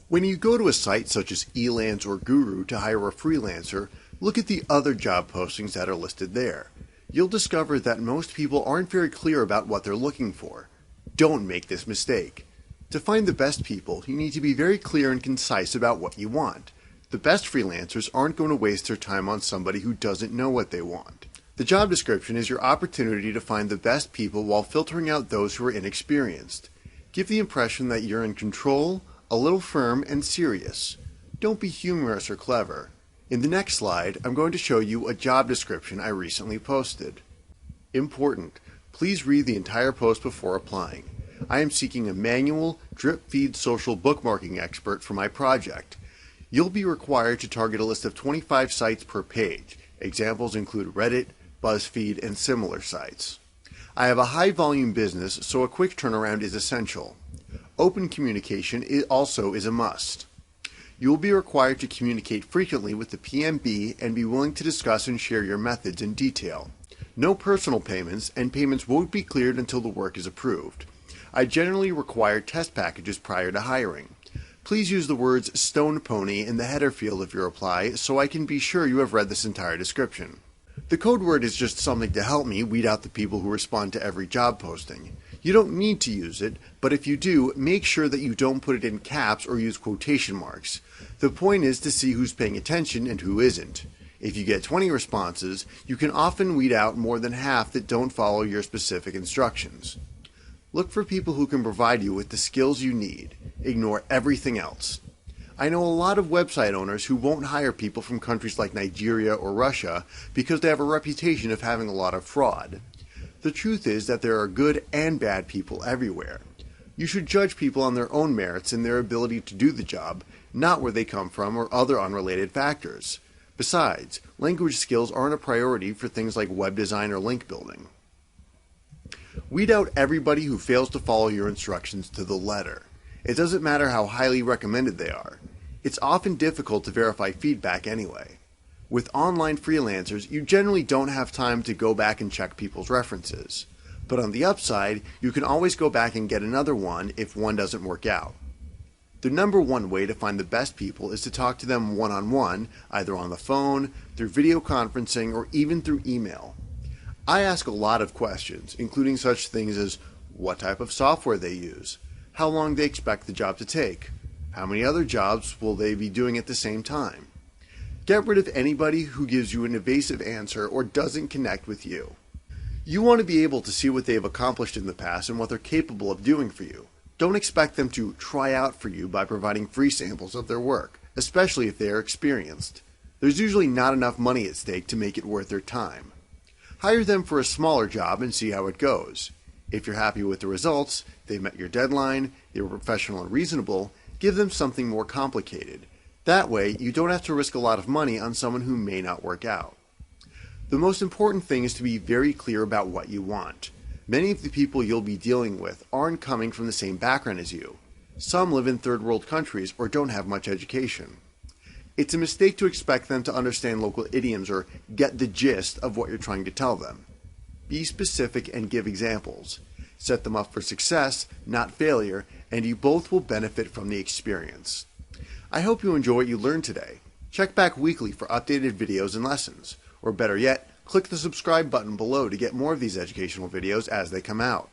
When you go to a site such as Elance or Guru to hire a freelancer, look at the other job postings that are listed there. You'll discover that most people aren't very clear about what they're looking for. Don't make this mistake. To find the best people, you need to be very clear and concise about what you want. The best freelancers aren't going to waste their time on somebody who doesn't know what they want. The job description is your opportunity to find the best people while filtering out those who are inexperienced. Give the impression that you're in control, a little firm, and serious. Don't be humorous or clever. In the next slide, I'm going to show you a job description I recently posted. Important: please read the entire post before applying. I am seeking a manual, drip-feed social bookmarking expert for my project. You'll be required to target a list of 25 sites per page. Examples include Reddit, BuzzFeed, and similar sites. I have a high-volume business, so a quick turnaround is essential. Open communication also is a must. You will be required to communicate frequently with the PMB and be willing to discuss and share your methods in detail. No personal payments, and payments won't be cleared until the work is approved. I generally require test packages prior to hiring. Please use the words "stone pony" in the header field of your reply so I can be sure you have read this entire description. The code word is just something to help me weed out the people who respond to every job posting. You don't need to use it, but if you do, make sure that you don't put it in caps or use quotation marks. The point is to see who's paying attention and who isn't. If you get 20 responses, you can often weed out more than half that don't follow your specific instructions. Look for people who can provide you with the skills you need. Ignore everything else. I know a lot of website owners who won't hire people from countries like Nigeria or Russia because they have a reputation of having a lot of fraud. The truth is that there are good and bad people everywhere. You should judge people on their own merits and their ability to do the job, not where they come from or other unrelated factors. Besides, language skills aren't a priority for things like web design or link building. Weed out everybody who fails to follow your instructions to the letter. It doesn't matter how highly recommended they are. It's often difficult to verify feedback anyway. With online freelancers, you generally don't have time to go back and check people's references. But on the upside, you can always go back and get another one if one doesn't work out. The number one way to find the best people is to talk to them one-on-one, either on the phone, through video conferencing, or even through email. I ask a lot of questions, including such things as what type of software they use, how long they expect the job to take, how many other jobs will they be doing at the same time. Get rid of anybody who gives you an evasive answer or doesn't connect with you. You want to be able to see what they've accomplished in the past and what they're capable of doing for you. Don't expect them to try out for you by providing free samples of their work, especially if they are experienced. There's usually not enough money at stake to make it worth their time. Hire them for a smaller job and see how it goes. If you're happy with the results, they met your deadline, they were professional and reasonable, give them something more complicated. That way, you don't have to risk a lot of money on someone who may not work out. The most important thing is to be very clear about what you want. Many of the people you'll be dealing with aren't coming from the same background as you. Some live in third world countries or don't have much education. It's a mistake to expect them to understand local idioms or get the gist of what you're trying to tell them. Be specific and give examples. Set them up for success, not failure, and you both will benefit from the experience. I hope you enjoy what you learned today. Check back weekly for updated videos and lessons. Or better yet, click the subscribe button below to get more of these educational videos as they come out.